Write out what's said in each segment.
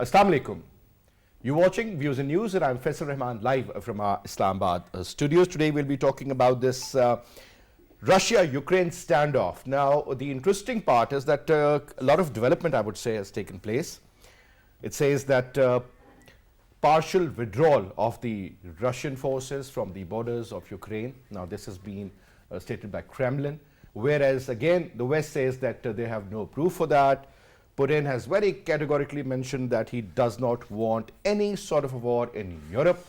Assalamu alaikum. You're watching Views and News, and I'm Faisal Rehman live from our Islamabad studios. Today we'll be talking about this Russia-Ukraine standoff. Now, the interesting part is that a lot of development, I would say, has taken place. It says that partial withdrawal of the Russian forces from the borders of Ukraine. Now, this has been stated by Kremlin, whereas again, the West says that they have no proof for that. Putin has very categorically mentioned that he does not want any sort of a war in Europe,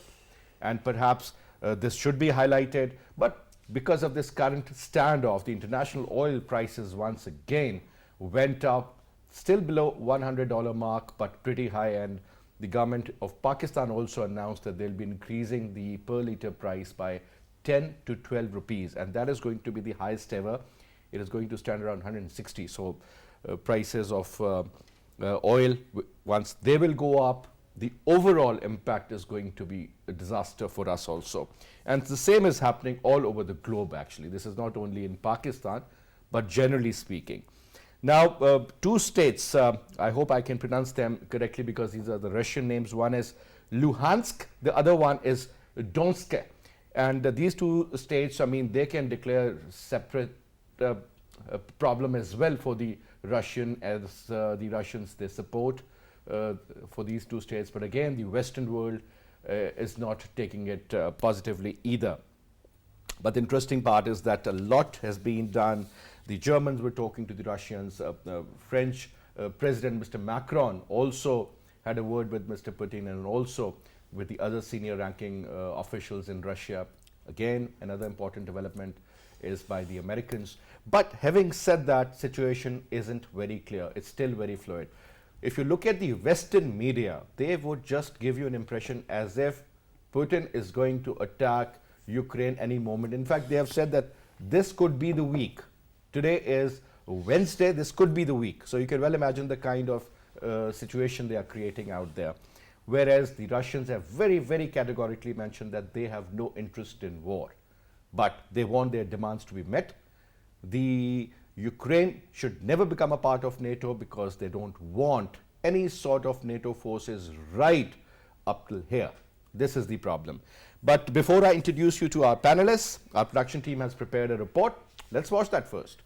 and perhaps this should be highlighted. But because of this current standoff, the international oil prices once again went up, still below $100 mark, but pretty high. And the government of Pakistan also announced that they'll be increasing the per litre price by 10 to 12 rupees, and that is going to be the highest ever. It is going to stand around 160. So prices of oil, once they will go up, the overall impact is going to be a disaster for us also. And the same is happening all over the globe actually. This is not only in Pakistan, but generally speaking. Now, two states, I hope I can pronounce them correctly because these are the Russian names. One is Luhansk, the other one is Donetsk. And these two states, I mean, they can declare separate problem as well for the Russian, as the Russians they support for these two states. But again, the Western world is not taking it positively either. But the interesting part is that a lot has been done. The Germans were talking to the Russians. French President Mr. Macron also had a word with Mr. Putin, and also with the other senior ranking officials in Russia. Again, another important development is by the Americans. But having said that, situation isn't very clear. It's still very fluid. If you look at the Western media, they would just give you an impression as if Putin is going to attack Ukraine any moment. In fact, they have said that this could be the week. Today is Wednesday, this could be the week. So you can well imagine the kind of situation they are creating out there. Whereas the Russians have very, very categorically mentioned that they have no interest in war, but they want their demands to be met. The Ukraine should never become a part of NATO because they don't want any sort of NATO forces right up till here. This is the problem. But before I introduce you to our panelists, our production team has prepared a report. Let's watch that first.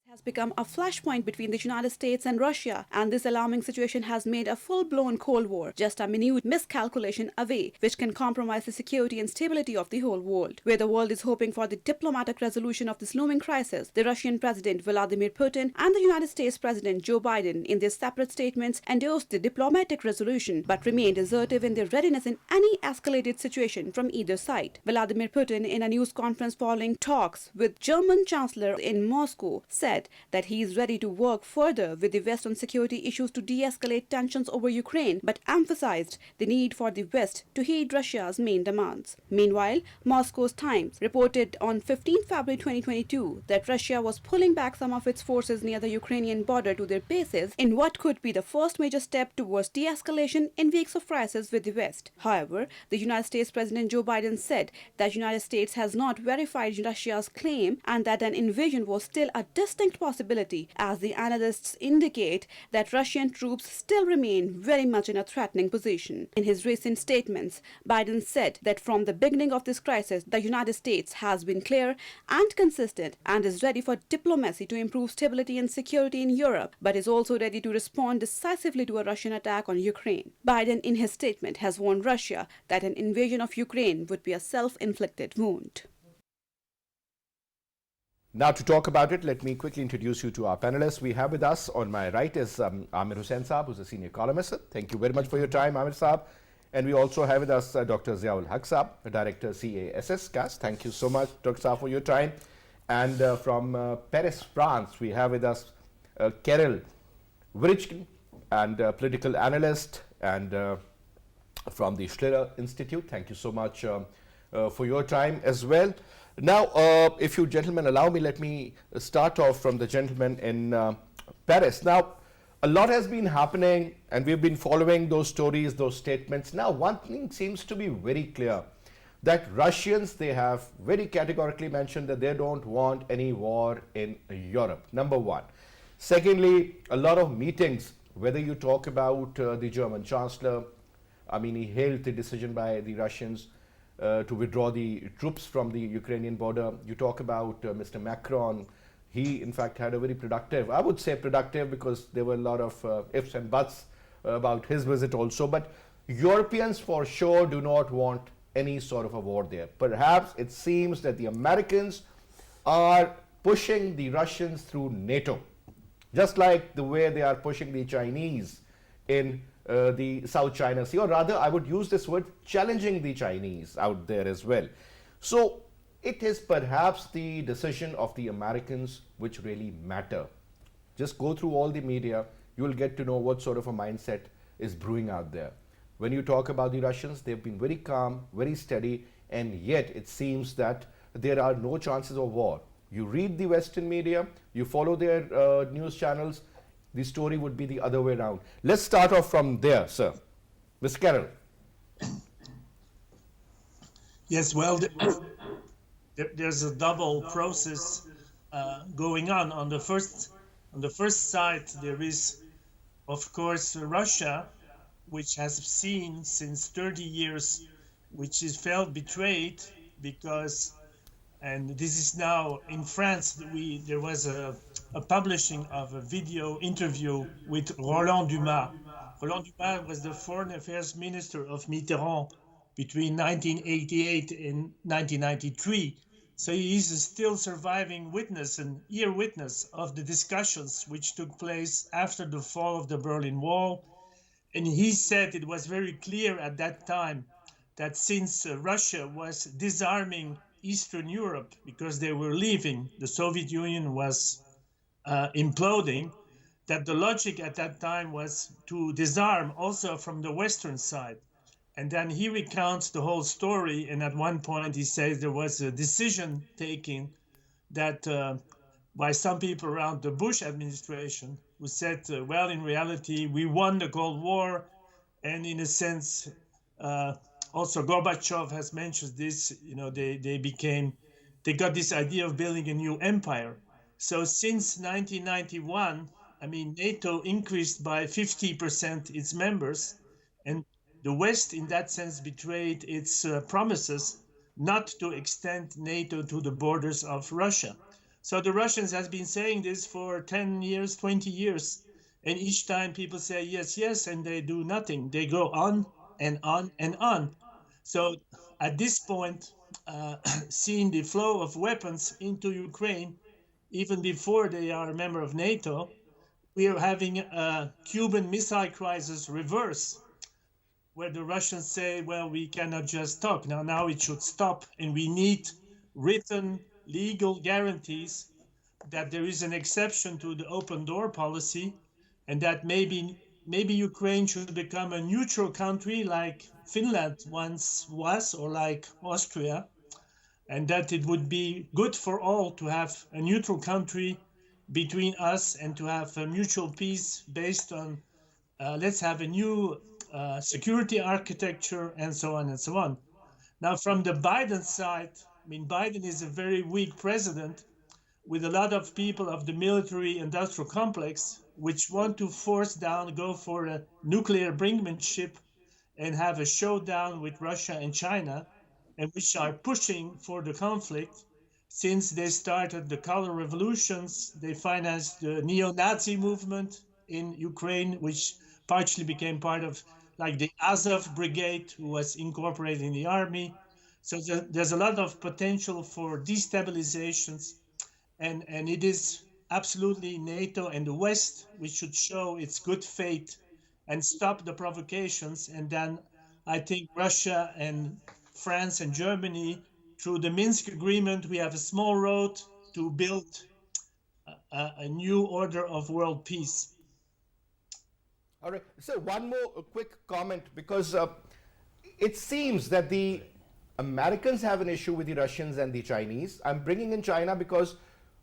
Has become a flashpoint between the United States and Russia, and this alarming situation has made a full-blown Cold War just a minute miscalculation away, which can compromise the security and stability of the whole world. Where the world is hoping for the diplomatic resolution of this looming crisis, the Russian President Vladimir Putin and the United States President Joe Biden, in their separate statements, endorsed the diplomatic resolution but remained assertive in their readiness in any escalated situation from either side. Vladimir Putin, in a news conference following talks with German Chancellor in Moscow, said that he is ready to work further with the West on security issues to de-escalate tensions over Ukraine, but emphasized the need for the West to heed Russia's main demands. Meanwhile, Moscow's Times reported on 15 February 2022 that Russia was pulling back some of its forces near the Ukrainian border to their bases in what could be the first major step towards de-escalation in weeks of crisis with the West. However, the United States President Joe Biden said that the United States has not verified Russia's claim and that an invasion was still a distinct possibility, as the analysts indicate that Russian troops still remain very much in a threatening position. In his recent statements, Biden said that from the beginning of this crisis, the United States has been clear and consistent and is ready for diplomacy to improve stability and security in Europe, but is also ready to respond decisively to a Russian attack on Ukraine. Biden, in his statement, has warned Russia that an invasion of Ukraine would be a self-inflicted wound. Now, to talk about it, let me quickly introduce you to our panelists. We have with us, on my right is Amir Hussain Saab, who's a senior columnist. Thank you very much for your time, Amir Saab. And we also have with us Dr. Zia Ul Haq Saab, Director, CASS. Thank you so much, Dr. Saab, for your time. And from Paris, France, we have with us Karel, Vereycken, and political analyst, and from the Schiller Institute. Thank you so much for your time as well. Now, if you gentlemen allow me, let me start off from the gentleman in Paris. Now, a lot has been happening, and we've been following those stories, those statements. Now, one thing seems to be very clear, that Russians, they have very categorically mentioned that they don't want any war in Europe, number one. Secondly, a lot of meetings, whether you talk about the German Chancellor, I mean, he hailed the decision by the Russians to withdraw the troops from the Ukrainian border. You talk about Mr. Macron. He, in fact, had a very productive, I would say productive, because there were a lot of ifs and buts about his visit also. But Europeans for sure do not want any sort of a war there. Perhaps it seems that the Americans are pushing the Russians through NATO, just like the way they are pushing the Chinese in the South China Sea, or rather I would use this word, challenging the Chinese out there as well. So it is perhaps the decision of the Americans which really matter. Just go through all the media, you will get to know what sort of a mindset is brewing out there. When you talk about the Russians, they've been very calm, very steady, and yet it seems that there are no chances of war. You read the Western media, you follow their news channels, the story would be the other way around. Let's start off from there, sir. Mr. Karel. Yes, well, there's a double process going on. On the first side, there is, of course, Russia, which has seen since 30 years, which is felt betrayed because, and this is now in France, there was a publishing of a video interview with Roland Dumas. Roland Dumas was the foreign affairs minister of Mitterrand between 1988 and 1993. So he is a still surviving witness, an ear witness of the discussions which took place after the fall of the Berlin Wall. And he said it was very clear at that time that since Russia was disarming Eastern Europe because they were leaving, the Soviet Union was imploding, that the logic at that time was to disarm also from the Western side. And then he recounts the whole story, and at one point he says there was a decision taken that by some people around the Bush administration who said, well, in reality, we won the Cold War, and in a sense, also Gorbachev has mentioned this, you know, they got this idea of building a new empire. So since 1991, I mean, NATO increased by 50% its members, and the West, in that sense, betrayed its promises not to extend NATO to the borders of Russia. So the Russians has been saying this for 10 years, 20 years, and each time people say yes, yes, and they do nothing. They go on and on and on. So at this point, seeing the flow of weapons into Ukraine, even before they are a member of NATO, we are having a Cuban Missile Crisis reverse, where the Russians say, well, we cannot just talk. Now it should stop, and we need written legal guarantees that there is an exception to the open door policy, and that maybe Ukraine should become a neutral country like Finland once was, or like Austria, and that it would be good for all to have a neutral country between us and to have a mutual peace based on let's have a new security architecture and so on and so on. Now, from the Biden side, I mean, Biden is a very weak president with a lot of people of the military industrial complex which want to go for a nuclear brinkmanship and have a showdown with Russia and China, and which are pushing for the conflict. Since they started the color revolutions, they financed the neo-Nazi movement in Ukraine, which partially became part of like the Azov brigade, who was incorporated in the army. So there's a lot of potential for destabilizations, and it is absolutely NATO and the West which should show its good faith and stop the provocations. And then I think Russia and France and Germany, through the Minsk agreement, we have a small road to build a new order of world peace. All right. So one more quick comment, because it seems that the Americans have an issue with the Russians and the Chinese. I'm bringing in China because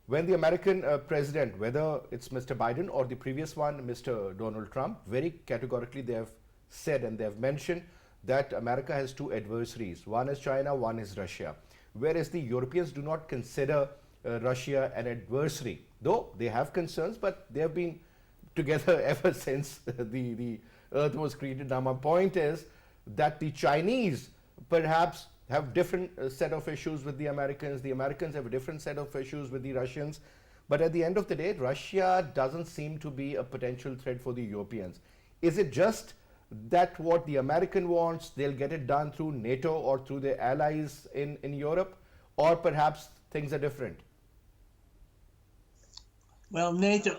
when the American president, whether it's Mr. Biden or the previous one, Mr. Donald Trump, very categorically they have said and they have mentioned that America has two adversaries. One is China, one is Russia. Whereas the Europeans do not consider Russia an adversary. Though they have concerns, but they have been together ever since the Earth was created. Now, my point is that the Chinese perhaps have different set of issues with the Americans. The Americans have a different set of issues with the Russians. But at the end of the day, Russia doesn't seem to be a potential threat for the Europeans. Is it just that what the American wants, they'll get it done through NATO or through their allies in Europe? Or perhaps things are different? Well, NATO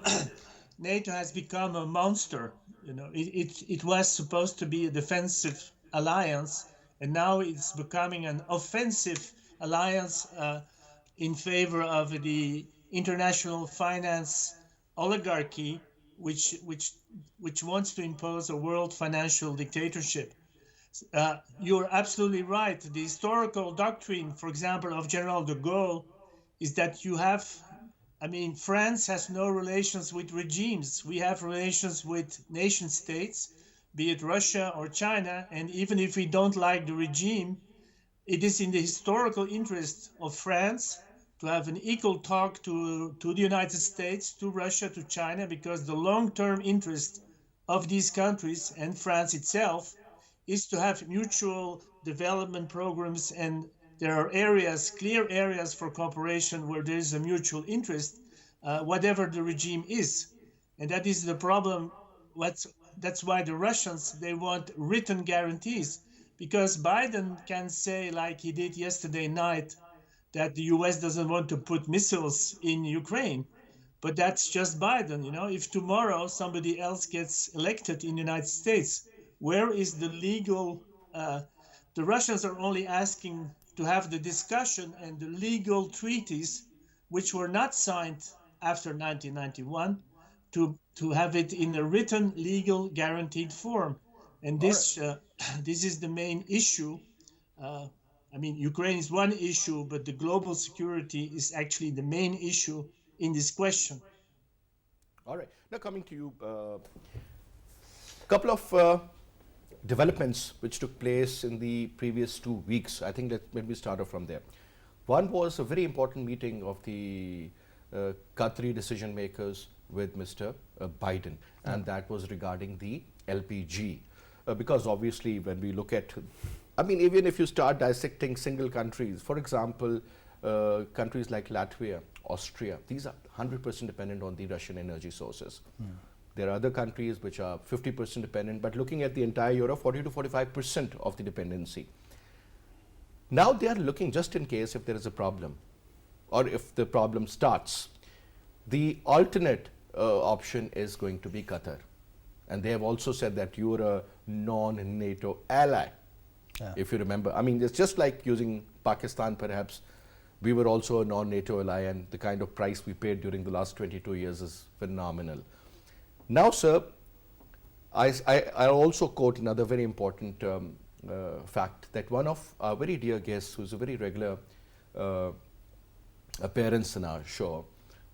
NATO has become a monster. You know, it was supposed to be a defensive alliance, and now it's becoming an offensive alliance in favor of the international finance oligarchy, which wants to impose a world financial dictatorship. You're absolutely right. The historical doctrine, for example, of General de Gaulle is that you have, I mean, France has no relations with regimes. We have relations with nation states, be it Russia or China. And even if we don't like the regime, it is in the historical interest of France to have an equal talk to the United States, to Russia, to China, because the long-term interest of these countries and France itself is to have mutual development programs, and there are areas, clear areas for cooperation where there is a mutual interest, whatever the regime is. And that is the problem. That's why the Russians, they want written guarantees, because Biden can say, like he did yesterday night, that the US doesn't want to put missiles in Ukraine. But that's just Biden. You know, if tomorrow somebody else gets elected in the United States, where is the legal, the Russians are only asking to have the discussion and the legal treaties, which were not signed after 1991, to have it in a written, legal, guaranteed form. And this, this is the main issue. I mean, Ukraine is one issue, but the global security is actually the main issue in this question. All right. Now coming to you, a couple of developments which took place in the previous 2 weeks. I think let me start off from there. One was a very important meeting of the Qatari decision makers with Mr. Biden, and that was regarding the LPG. Because obviously when we look at, I mean, even if you start dissecting single countries, for example, countries like Latvia, Austria, these are 100% dependent on the Russian energy sources. There are other countries which are 50% dependent, but looking at the entire Europe, 40 to 45% of the dependency. Now they are looking, just in case if there is a problem, or if the problem starts, the alternate option is going to be Qatar. And they have also said that you are a non-NATO ally. If you remember, I mean, it's just like using Pakistan perhaps. We were also a non-NATO ally, and the kind of price we paid during the last 22 years is phenomenal. Now, sir, I also quote another very important fact, that one of our very dear guests, who's a very regular appearance in our show,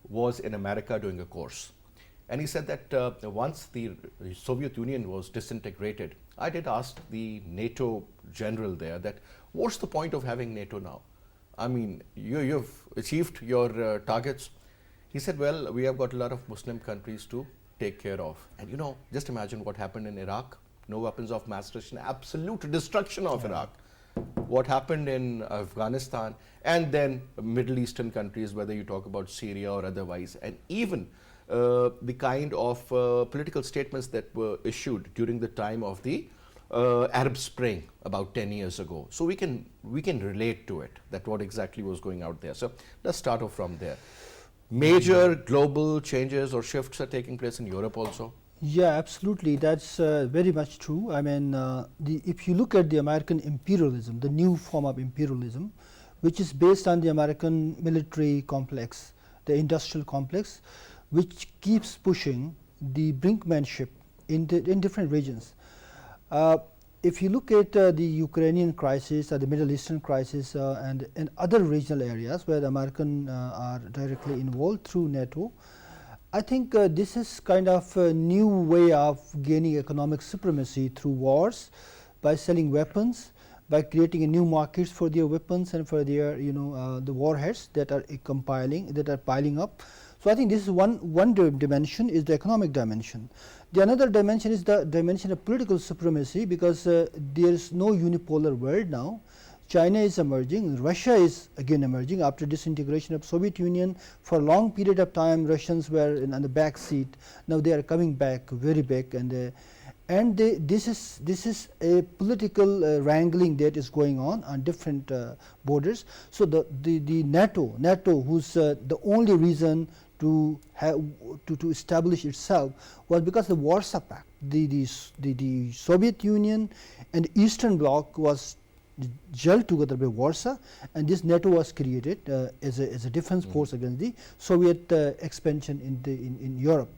was in America doing a course. And he said that once the Soviet Union was disintegrated, I did ask the NATO general there that, what's the point of having NATO now? I mean, you've achieved your targets. He said, well, we have got a lot of Muslim countries to take care of. And you know, just imagine what happened in Iraq. No weapons of mass destruction, absolute destruction of Iraq. What happened in Afghanistan, and then Middle Eastern countries, whether you talk about Syria or otherwise, and even the kind of political statements that were issued during the time of the Arab Spring about 10 years ago. So we can relate to it, that what exactly was going out there. So let's start off from there. Major global changes or shifts are taking place in Europe also? Yeah, absolutely. That's very much true. I mean, if you look at the American imperialism, the new form of imperialism, which is based on the American military complex, the industrial complex, which keeps pushing the brinkmanship in different regions. If you look at the Ukrainian crisis, or the Middle Eastern crisis, and other regional areas where the Americans are directly involved through NATO, I think this is kind of a new way of gaining economic supremacy through wars, by selling weapons, by creating a new markets for their weapons and for their the warheads that are piling up. So I think this is one dimension is the economic dimension. The another dimension is the dimension of political supremacy, because there is no unipolar world now. China is emerging, Russia is again emerging after disintegration of Soviet Union. For a long period of time, Russians were on the back seat. Now they are coming back, very back, and this is a political wrangling that is going on different borders. So the NATO, who's the only reason to establish itself was because the Warsaw Pact, the Soviet Union and the Eastern Bloc was gelled together by Warsaw, and this NATO was created as a defense force against the Soviet expansion in Europe.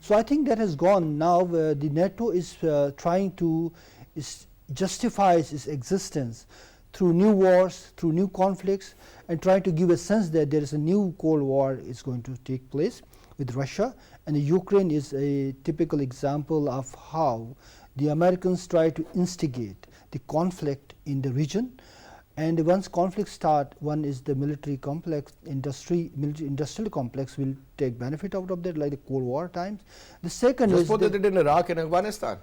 So I think that has gone now. The NATO is trying to justifies its existence through new wars, through new conflicts, and trying to give a sense that there is a new Cold War is going to take place with Russia. And Ukraine is a typical example of how the Americans try to instigate the conflict in the region. And once conflicts start, one is the military complex, industrial complex will take benefit out of that, like the Cold War times. The second just is what they did in Iraq and Afghanistan.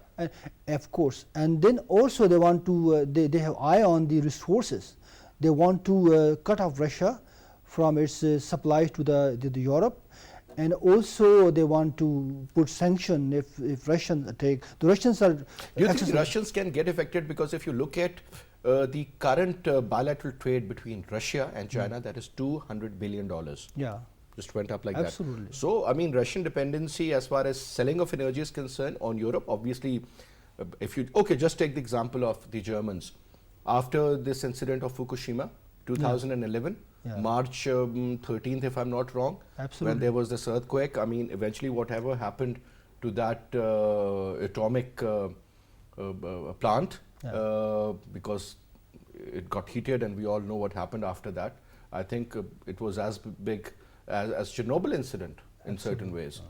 Of course, and then also they want to they have eye on the resources. They want to cut off Russia from its supplies to the Europe, and also they want to put sanction if Russians attack. The Russians are. Do you think the Russians can get affected? Because if you look at the current bilateral trade between Russia and China, that is $200 billion. Yeah. Just went up like Absolutely. that. So, I mean, Russian dependency as far as selling of energy is concerned on Europe, obviously, if you, okay, just take the example of the Germans. After this incident of Fukushima, 2011, Yeah. March 13th, if I'm not wrong, Absolutely. when there was this earthquake, I mean, eventually whatever happened to that atomic plant, because it got heated and we all know what happened after that. I think it was as big as Chernobyl incident in certain ways.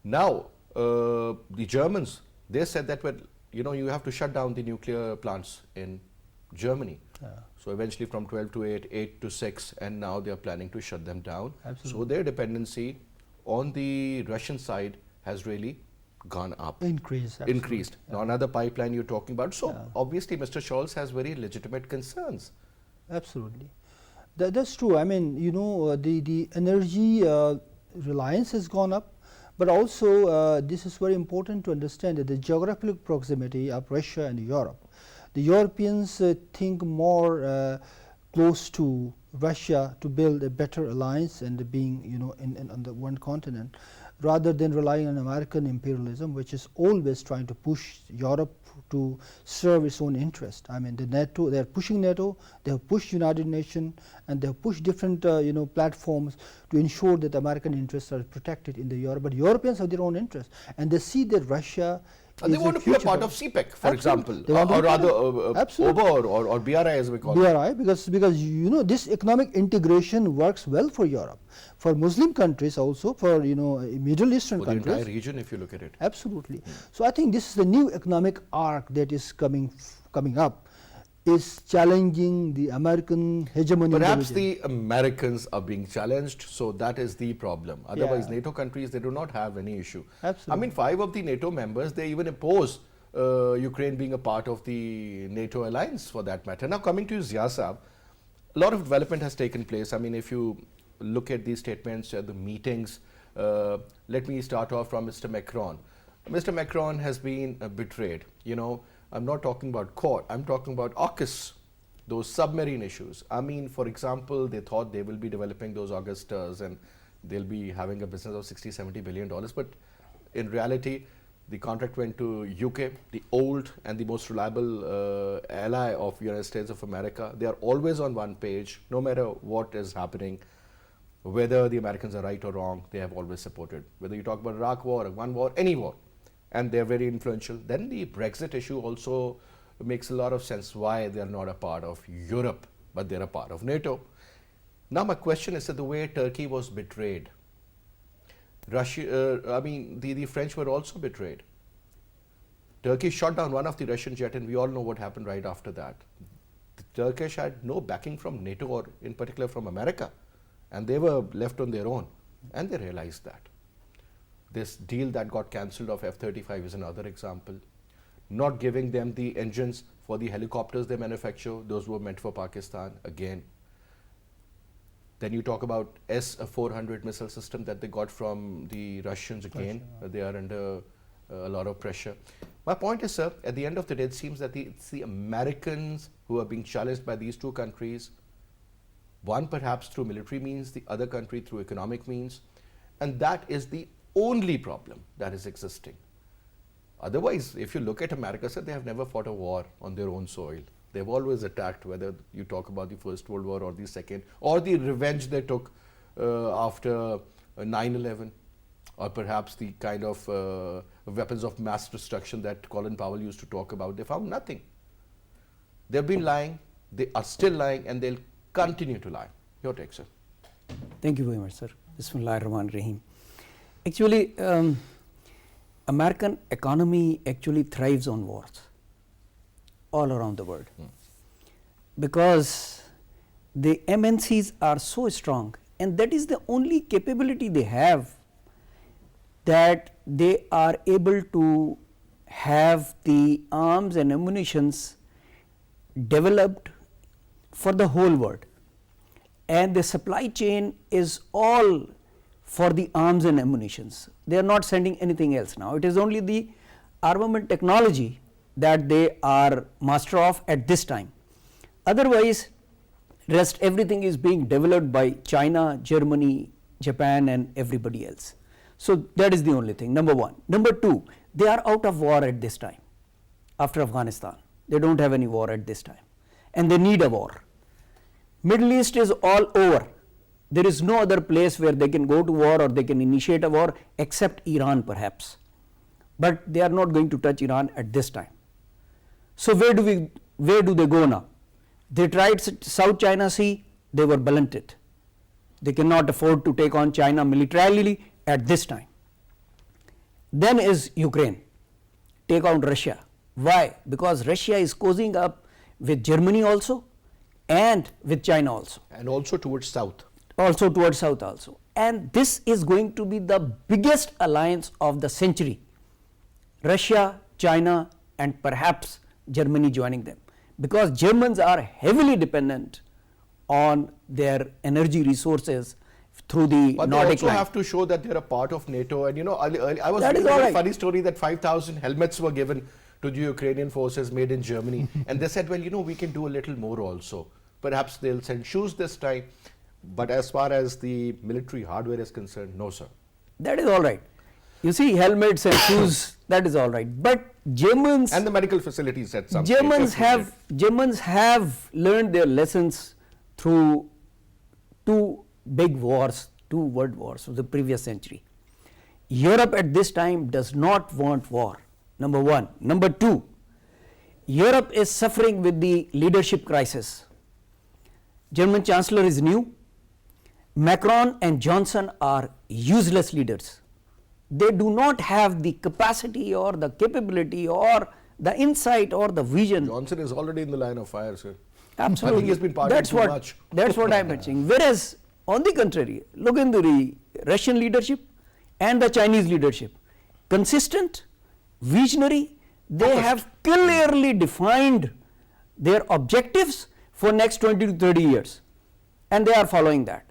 Now, the Germans, they said that, well, you have to shut down the nuclear plants in Germany. So eventually from 12 to 8, 8 to 6, and now they are planning to shut them down. Absolutely. So their dependency on the Russian side has really gone up. Increased. Now another pipeline you're talking about. So obviously Mr. Scholz has very legitimate concerns. Absolutely. That's true. I mean, the energy reliance has gone up, but also this is very important to understand that the geographical proximity of Russia and Europe. The Europeans think more close to Russia to build a better alliance and being, on the one continent, rather than relying on American imperialism, which is always trying to push Europe to serve its own interest. I mean, the NATO, they are pushing NATO, they have pushed United Nations, and they have pushed different, platforms to ensure that American interests are protected in the Europe. But Europeans have their own interests, and they see that Russia. And they want to be a part of CPEC, for example, or rather OBA or BRI as we call it. BRI, because this economic integration works well for Europe, for Muslim countries also, for Middle Eastern for countries. the entire region, if you look at it. Absolutely. So I think this is the new economic arc that is coming up, is challenging the American hegemony. Perhaps the Americans are being challenged, so that is the problem. Otherwise, NATO countries, they do not have any issue. Absolutely. I mean, 5 of the NATO members, they even oppose Ukraine being a part of the NATO alliance for that matter. Now, coming to Zia Saab, a lot of development has taken place. I mean, if you look at these statements, the meetings, let me start off from Mr. Macron. Mr. Macron has been betrayed. I'm not talking about court, I'm talking about AUKUS, those submarine issues. I mean, for example, they thought they will be developing those Augustas and they'll be having a business of $60–70 billion. But in reality, the contract went to UK, the old and the most reliable ally of United States of America. They are always on one page, no matter what is happening. Whether the Americans are right or wrong, they have always supported. Whether you talk about Iraq war, one war, any war. And they're very influential. Then the Brexit issue also makes a lot of sense why they're not a part of Europe, but they're a part of NATO. Now my question is that the way Turkey was betrayed, Russia, the French were also betrayed. Turkey shot down one of the Russian jet, and we all know what happened right after that. The Turkish had no backing from NATO or in particular from America, and they were left on their own, and they realized that. This deal that got cancelled of F-35 is another example. Not giving them the engines for the helicopters they manufacture, those were meant for Pakistan, again. Then you talk about S-400 missile system that they got from the Russians, again. They are under a lot of pressure. My point is, sir, at the end of the day, it seems that it's the Americans who are being challenged by these two countries, one perhaps through military means, the other country through economic means, and that is the only problem that is existing. Otherwise, if you look at America, sir, they have never fought a war on their own soil. They've always attacked, whether you talk about the First World War or the Second, or the revenge they took after 9/11, or perhaps the kind of weapons of mass destruction that Colin Powell used to talk about. They found nothing. They've been lying, they are still lying, and they'll continue to lie. Your take, sir. Thank you very much, sir. Bismillahir-Rahmanir-Rahim. Actually, American economy actually thrives on wars all around the world, because the MNCs are so strong, and that is the only capability they have, that they are able to have the arms and ammunitions developed for the whole world, and the supply chain is all for the arms and ammunitions. They are not sending anything else now. It is only the armament technology that they are master of at this time. Otherwise, rest everything is being developed by China, Germany, Japan, and everybody else. So that is the only thing, number one. Number two, they are out of war at this time. After Afghanistan, they don't have any war at this time, and they need a war. Middle East is all over. There is no other place where they can go to war or they can initiate a war except Iran perhaps, but they are not going to touch Iran at this time. So where do they go now? They tried South China Sea, they were blunted. They cannot afford to take on China militarily at this time. Then is Ukraine, take on Russia. Why? Because Russia is cozying up with Germany also and with China also. And also towards South. Also towards South also. And this is going to be the biggest alliance of the century. Russia, China, and perhaps Germany joining them, because Germans are heavily dependent on their energy resources through the but Nordic they also line. have to show that they're a part of NATO. And you know, I was That is reading all a right. funny story that 5,000 helmets were given to the Ukrainian forces made in Germany. And they said, well, you know, we can do a little more also. Perhaps they'll send shoes this time. But as far as the military hardware is concerned, no, sir. That is all right. You see, helmets and shoes, that is all right. But Germans And the medical facilities at some Germans stage, have learned their lessons through two big wars, two world wars of the previous century. Europe at this time does not want war, number one. Number two, Europe is suffering with the leadership crisis. German Chancellor is new. Macron and Johnson are useless leaders. They do not have the capacity or the capability or the insight or the vision. Johnson is already in the line of fire, sir. Absolutely. I think he's been partying That's too what, much. That's what I'm mentioning. Whereas, on the contrary, look into the Russian leadership and the Chinese leadership. Consistent, visionary, they have clearly defined their objectives for next 20 to 30 years, and they are following that.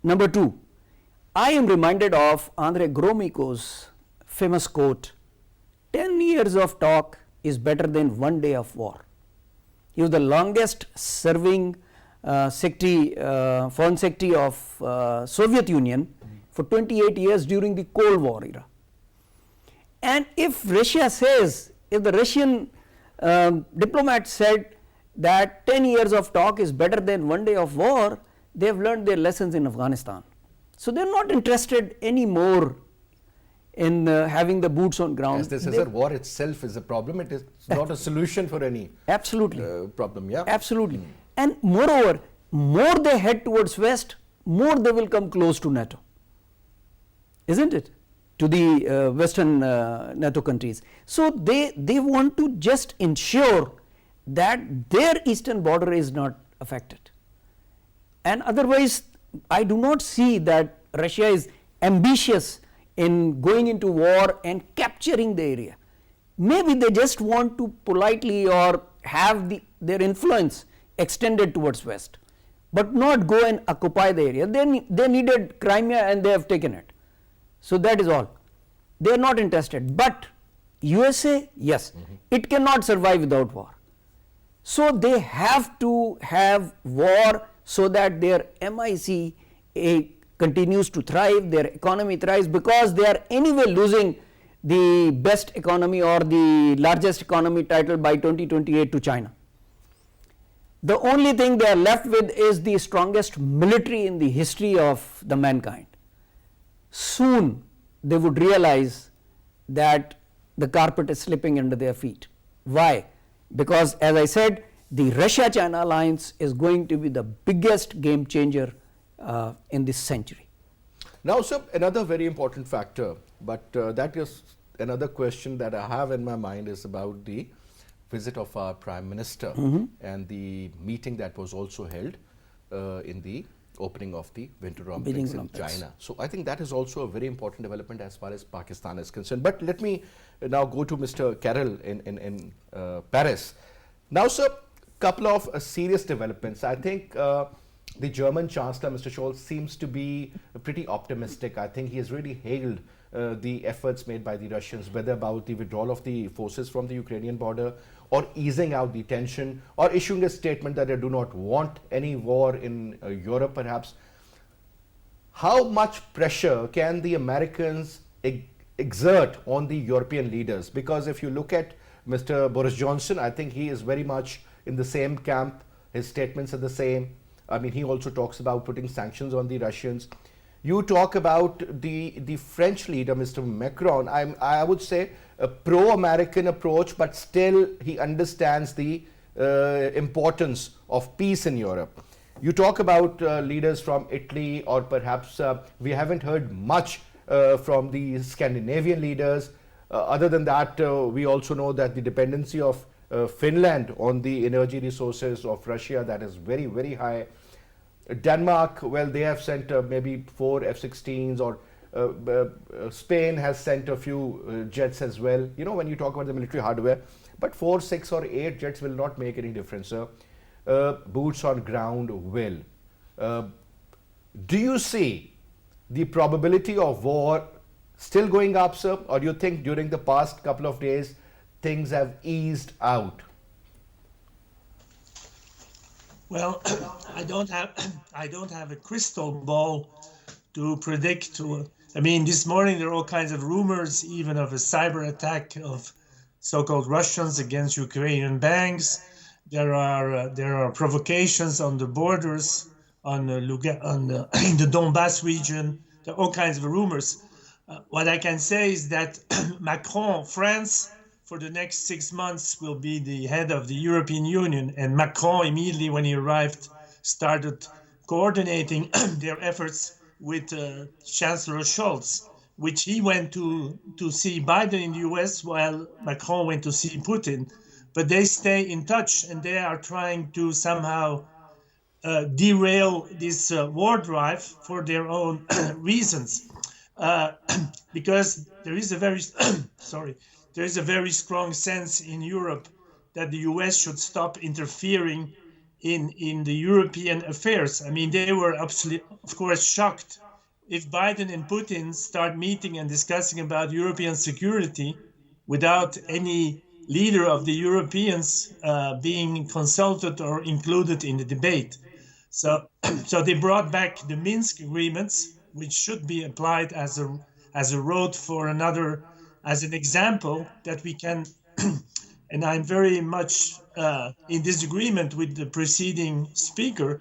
Number two, I am reminded of Andrei Gromyko's famous quote, 10 years of talk is better than 1 day of war. He was the longest serving foreign secretary of Soviet Union for 28 years during the Cold War era. And if Russia says, if the Russian diplomat said that 10 years of talk is better than 1 day of war, they have learned their lessons in Afghanistan. So they are not interested anymore in having the boots on ground. As they say, sir, war itself is a problem. It is not a solution for any Absolutely. problem. Yeah. Absolutely. And moreover, more they head towards west, more they will come close to NATO. Isn't it? to the Western NATO countries. So they want to just ensure that their eastern border is not affected, and otherwise I do not see that Russia is ambitious in going into war and capturing the area. Maybe they just want to politely or have their influence extended towards west, but not go and occupy the area. They needed Crimea and they have taken it. So that is all. They are not interested. But USA, yes, it cannot survive without war. So they have to have war so that their MIC continues to thrive, their economy thrives, because they are anyway losing the best economy or the largest economy title by 2028 to China. The only thing they are left with is the strongest military in the history of the mankind. Soon they would realize that the carpet is slipping under their feet. Why? Because, as I said, the Russia-China alliance is going to be the biggest game changer in this century. Now, sir, another very important factor, but that is another question that I have in my mind is about the visit of our Prime Minister and the meeting that was also held in the opening of the Winter Olympics in China. So I think that is also a very important development as far as Pakistan is concerned. But let me now go to Mr. Karel in Paris. Now, sir, couple of serious developments. I think the German Chancellor, Mr. Scholz, seems to be pretty optimistic. I think he has really hailed the efforts made by the Russians, whether about the withdrawal of the forces from the Ukrainian border or easing out the tension or issuing a statement that they do not want any war in Europe perhaps. How much pressure can the Americans exert on the European leaders? Because if you look at Mr. Boris Johnson, I think he is very much in the same camp. His statements are the same. I mean, he also talks about putting sanctions on the Russians. You talk about the French leader, Mr. Macron. I would say a pro-American approach, but still he understands the importance of peace in Europe. You talk about leaders from Italy, or perhaps we haven't heard much from the Scandinavian leaders. Other than that, we also know that the dependency of Finland on the energy resources of Russia, that is very, very high. Denmark, well, they have sent maybe 4 F-16s, or Spain has sent a few jets as well. You know, when you talk about the military hardware, but 4, 6 or 8 jets will not make any difference, sir. Boots on ground will. Do you see the probability of war still going up, sir, or do you think during the past couple of days things have eased out? Well, I don't have a crystal ball to predict. I mean, this morning there are all kinds of rumors, even of a cyber attack of so-called Russians against Ukrainian banks. There are provocations on the borders, in the Donbass region. There are all kinds of rumors. What I can say is that Macron, France, for the next 6 months will be the head of the European Union, and Macron immediately when he arrived started coordinating their efforts with Chancellor Scholz, which he went to see Biden in the US while Macron went to see Putin. But they stay in touch, and they are trying to somehow derail this war drive for their own reasons, because there is a very there is a very strong sense in Europe that the US should stop interfering in the European affairs. I mean, they were absolutely, of course, shocked if Biden and Putin start meeting and discussing about European security without any leader of the Europeans being consulted or included in the debate. So they brought back the Minsk agreements, which should be applied as a road for another, as an example that we can, and I'm very much in disagreement with the preceding speaker.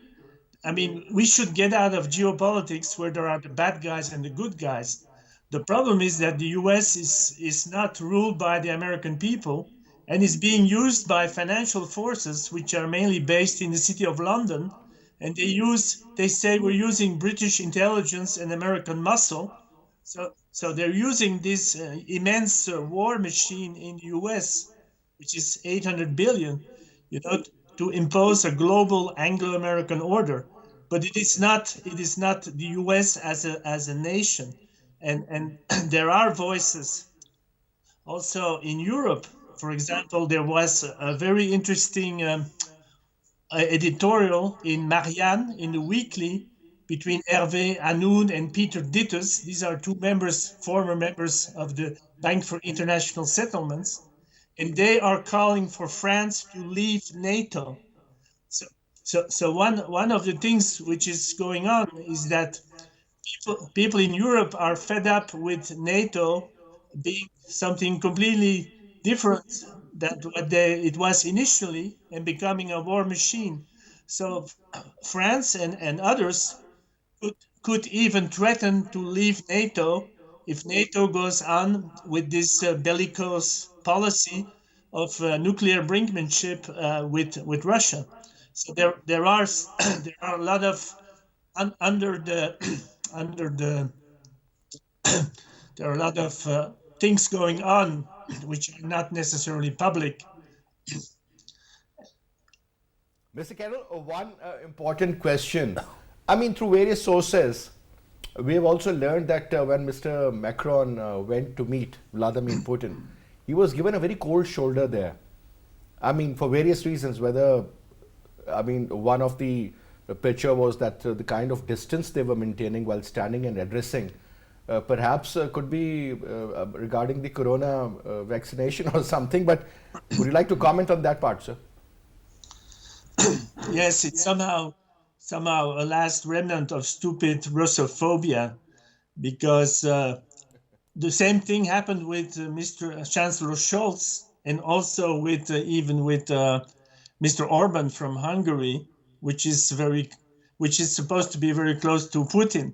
I mean, we should get out of geopolitics where there are the bad guys and the good guys. The problem is that the US is not ruled by the American people and is being used by financial forces, which are mainly based in the city of London. And they say we're using British intelligence and American muscle. So they're using this immense war machine in the US, which is 800 billion, to impose a global Anglo-American order. But it is not the US as a nation. And there are voices also in Europe. For example, there was a very interesting editorial in Marianne, in the weekly, between Hervé Hanoun and Peter Dittes. These are two former members of the Bank for International Settlements, and they are calling for France to leave NATO. So one of the things which is going on is that people in Europe are fed up with NATO being something completely different than what it was initially and becoming a war machine. So France and others could even threaten to leave NATO if NATO goes on with this bellicose policy of nuclear brinkmanship with Russia. So there are a lot of there are a lot of things going on which are not necessarily public. Mr. Karel, one important question. I mean, through various sources, we have also learned that when Mr. Macron went to meet Vladimir Putin, he was given a very cold shoulder there. I mean, for various reasons, one of the picture was that the kind of distance they were maintaining while standing and addressing perhaps could be regarding the corona vaccination or something, but would you like to comment on that part, sir? Yes, it's somehow a last remnant of stupid Russophobia, because the same thing happened with Mr. Chancellor Scholz, and also with even with Mr. Orban from Hungary, which is supposed to be very close to Putin.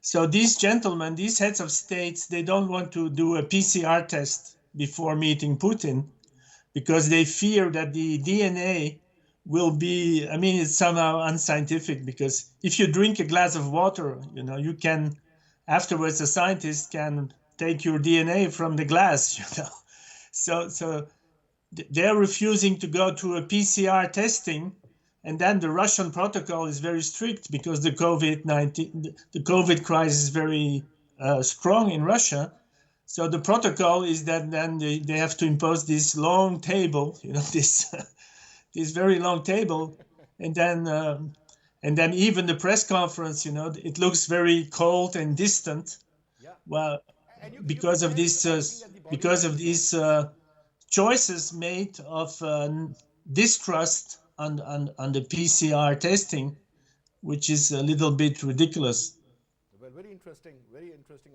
So these gentlemen, these heads of states, they don't want to do a PCR test before meeting Putin, because they fear that the DNA will be, it's somehow unscientific, because if you drink a glass of water, you can, afterwards a scientist can take your DNA from the glass, So they're refusing to go to a PCR testing. And then the Russian protocol is very strict, because the COVID crisis is very strong in Russia. So the protocol is that then they have to impose this long table, this this very long table, and then even the press conference, it looks very cold and distant. Yeah. Well, because of these choices made of distrust on the PCR testing, which is a little bit ridiculous. Well, very interesting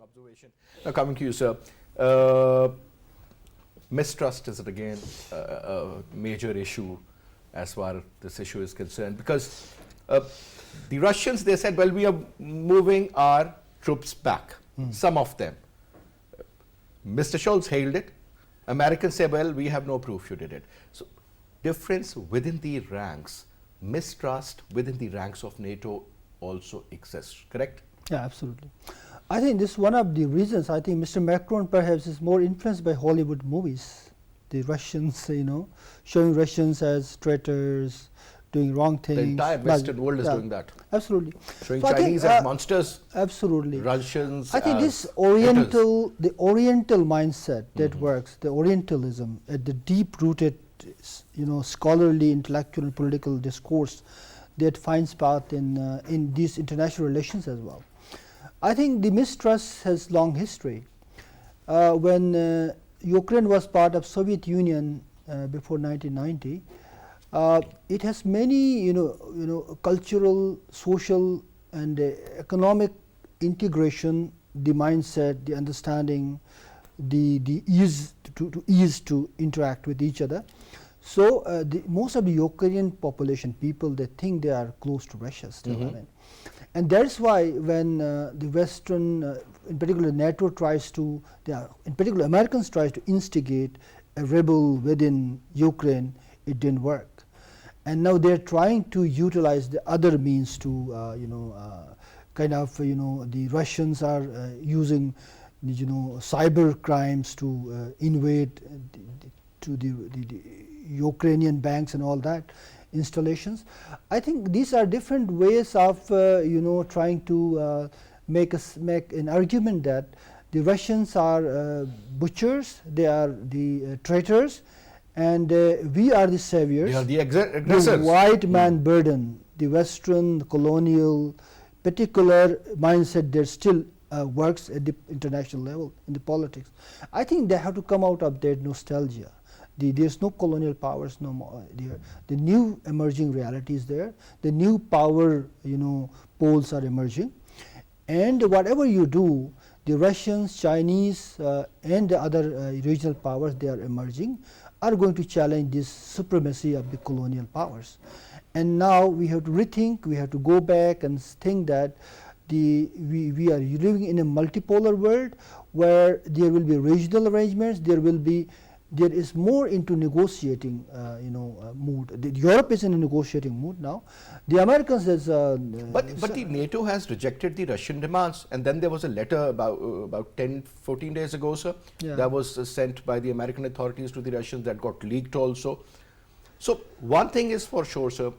observation. Now coming to you, sir. Mistrust is again a major issue as far as this issue is concerned, because the Russians, they said, well, we are moving our troops back, some of them. Mr. Scholz hailed it. Americans say, well, we have no proof you did it. So difference within the ranks, mistrust within the ranks of NATO also exists, correct? Yeah, absolutely. I think this is one of the reasons. I think Mr. Macron perhaps is more influenced by Hollywood movies. The Russians, showing Russians as traitors, doing wrong things. The entire Western world is doing that. Absolutely. Showing Chinese as monsters. Absolutely. Russians. I think this Oriental mindset that works, the Orientalism, at the deep-rooted, scholarly, intellectual, and political discourse that finds path in these international relations as well. I think the mistrust has long history. When Ukraine was part of Soviet Union before 1990, it has many, cultural, social, and economic integration, the mindset, the understanding, the ease to interact with each other. So most of the Ukrainian population, people, they think they are close to Russia still. And that's why when the Western, in particular NATO in particular Americans tries to instigate a rebel within Ukraine, it didn't work. And now they're trying to utilize the other means to, kind of the Russians are using cyber crimes to invade the Ukrainian banks and all that installations. I think these are different ways of trying to make an argument that the Russians are butchers, they are the traitors, and we are the saviors. They are the aggressors. The white man burden, the Western colonial particular mindset that still works at the international level in the politics. I think they have to come out of that nostalgia. There's no colonial powers no more. The new emerging reality is there. The new power poles are emerging, and whatever you do, the Russians, Chinese, and the other regional powers they are emerging are going to challenge this supremacy of the colonial powers. And now we have to rethink. We have to go back and think that we are living in a multipolar world where there will be regional arrangements. There is more into negotiating, mood. Europe is in a negotiating mood now. The Americans is. But the NATO has rejected the Russian demands, and then there was a letter about 10-14 days ago, sir, that was sent by the American authorities to the Russians that got leaked also. So one thing is for sure, sir,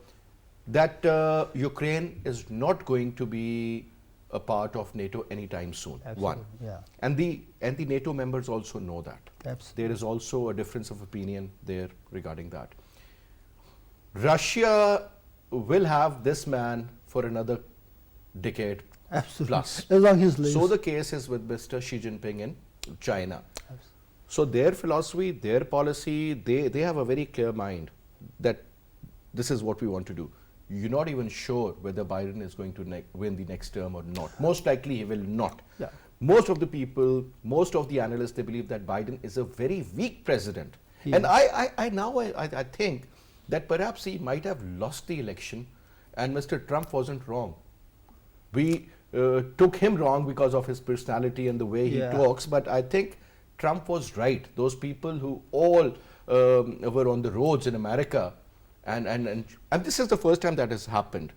that Ukraine is not going to be a part of NATO anytime soon. Absolutely, one, yeah. and the NATO members also know that. Absolutely. There is also a difference of opinion there regarding that. Russia will have this man for another decade Absolutely. plus. As long as he lives. So the case is with Mr. Xi Jinping in China. Absolutely. So their philosophy, their policy, they have a very clear mind that this is what we want to do. You're not even sure whether Biden is going to win the next term or not. Most likely he will not. Yeah. Most of the people, most of the analysts, they believe that Biden is a very weak president. He And is. I think that perhaps he might have lost the election and Mr. Trump wasn't wrong. We took him wrong because of his personality and the way he talks, but I think Trump was right. Those people who all were on the roads in America, and this is the first time that has happened.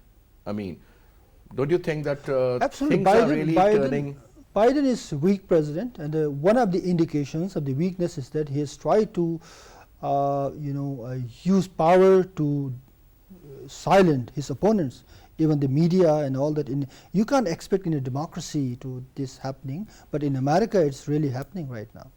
I mean, don't you think that Absolutely. things are really turning? Biden is a weak president, and one of the indications of the weakness is that he has tried to, use power to silence his opponents, even the media and all that. You can't expect in a democracy to this happening, but in America it's really happening right now.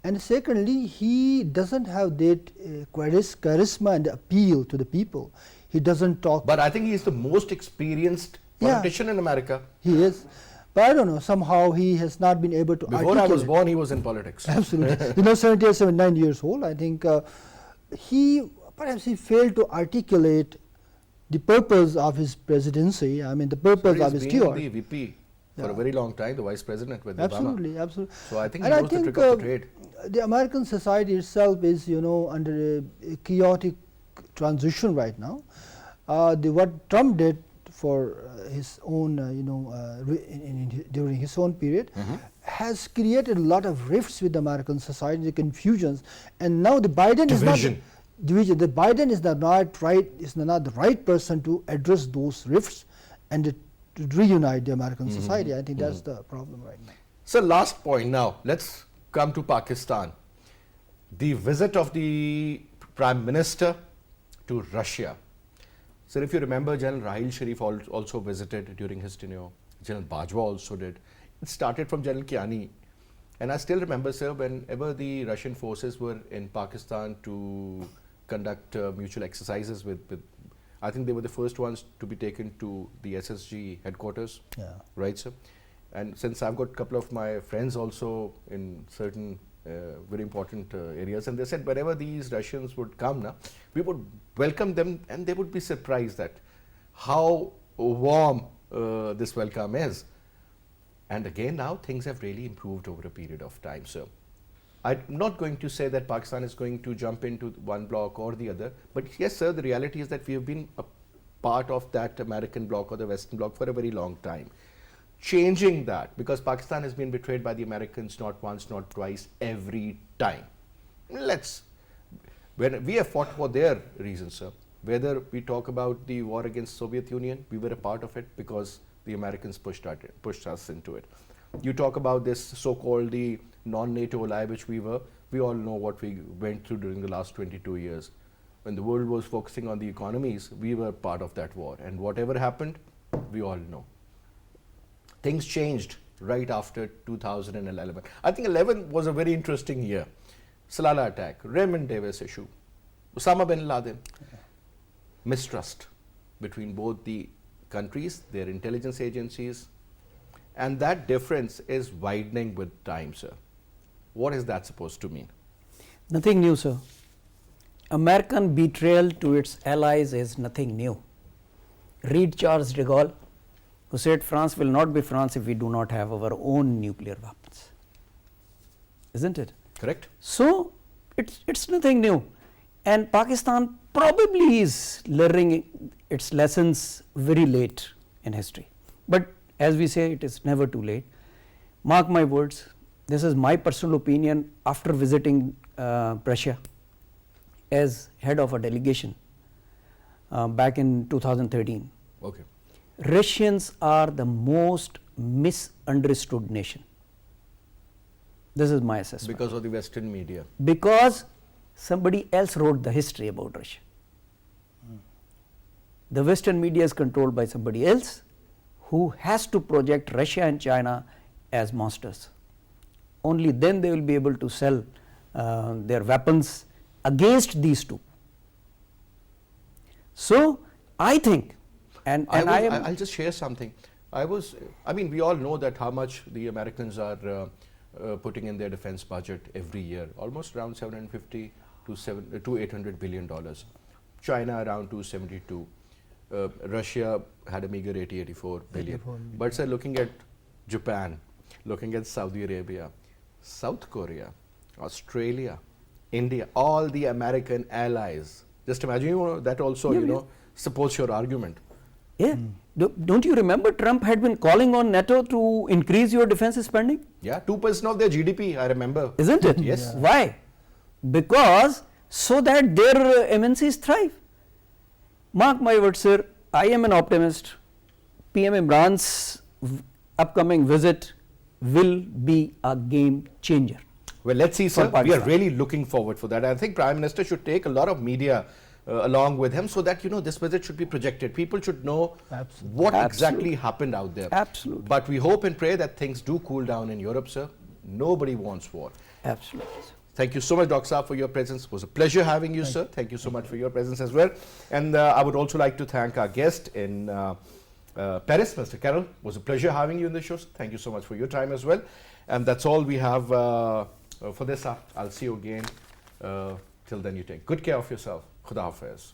And secondly, he doesn't have that charisma and appeal to the people. He doesn't talk. But I think he is the most experienced politician in America. He is. But I don't know, somehow he has not been able to Before I was born, he was in politics. Absolutely. 78, 79 years old. I think perhaps he failed to articulate the purpose of his presidency. I mean, the purpose of his tour. tour. He has been the VP for a very long time, the vice president with Absolutely, Obama. absolutely. So I think he knows the trick of the trade. The American society itself is, under a chaotic transition right now. What Trump did for his own, during his own period, has created a lot of rifts with the American society, the confusions, and now the Biden is not division. The Biden is not the right person to address those rifts and to reunite the American society. I think that's the problem right now. So last point now, let's come to Pakistan. The visit of the Prime Minister to Russia. Sir, if you remember, General Rahil Sharif also visited during his tenure. General Bajwa also did. It started from General Kiani. And I still remember, sir, whenever the Russian forces were in Pakistan to conduct mutual exercises with, I think they were the first ones to be taken to the SSG headquarters. Yeah. Right, sir? And since I've got a couple of my friends also in certain very important areas, and they said whenever these Russians would come now, we would welcome them and they would be surprised that how warm this welcome is. And again now things have really improved over a period of time, sir. I'm not going to say that Pakistan is going to jump into one bloc or the other, but yes, sir, the reality is that we have been a part of that American bloc or the Western bloc for a very long time. Changing that, because Pakistan has been betrayed by the Americans not once, not twice, every time. When we have fought for their reasons, sir. Whether we talk about the war against Soviet Union, we were a part of it because the Americans pushed us into it. You talk about this so-called the non-NATO ally, which we all know what we went through during the last 22 years. When the world was focusing on the economies, we were part of that war. And whatever happened, we all know. Things changed right after 2011. I think 11 was a very interesting year. Salala attack, Raymond Davis issue, Osama bin Laden, mistrust between both the countries, their intelligence agencies, and that difference is widening with time, sir. What is that supposed to mean? Nothing new, sir. American betrayal to its allies is nothing new. Read Charles de Gaulle, who said France will not be France if we do not have our own nuclear weapons. Isn't it? Correct. So, it's nothing new. And Pakistan probably is learning its lessons very late in history. But as we say, it is never too late. Mark my words, this is my personal opinion after visiting Russia as head of a delegation back in 2013. Okay. Russians are the most misunderstood nation. This is my assessment. Because of the Western media. Because somebody else wrote the history about Russia. The Western media is controlled by somebody else who has to project Russia and China as monsters. Only then they will be able to sell their weapons against these two. So, I think, I'll just share something. I mean, we all know that how much the Americans are putting in their defense budget every year, almost around 750 to 800 billion dollars. China around 272. Russia had a meager 84 billion. But sir, looking at Japan, looking at Saudi Arabia, South Korea, Australia, India, all the American allies. Just imagine, that also, supports your argument. Yeah. Don't you remember Trump had been calling on NATO to increase your defense spending? Yeah, 2% of their GDP, I remember. Isn't it? Yes. Yeah. Why? Because so that their MNCs thrive. Mark my words, sir, I am an optimist. PM Imran's upcoming visit will be a game changer. Well, let's see, sir. We are really looking forward for that. I think Prime Minister should take a lot of media along with him so that, this visit should be projected. People should know what exactly happened out there. Absolutely. But we hope and pray that things do cool down in Europe, sir. Nobody wants war. Absolutely. Thank you so much, Dr. Saab, for your presence. It was a pleasure having you, sir. Thank you so much for your presence as well. And I would also like to thank our guest in Paris, Mr. Karel. It was a pleasure having you in the show. Thank you so much for your time as well. And that's all we have for this. I'll see you again. Till then, you take good care of yourself. Khuda Hafiz.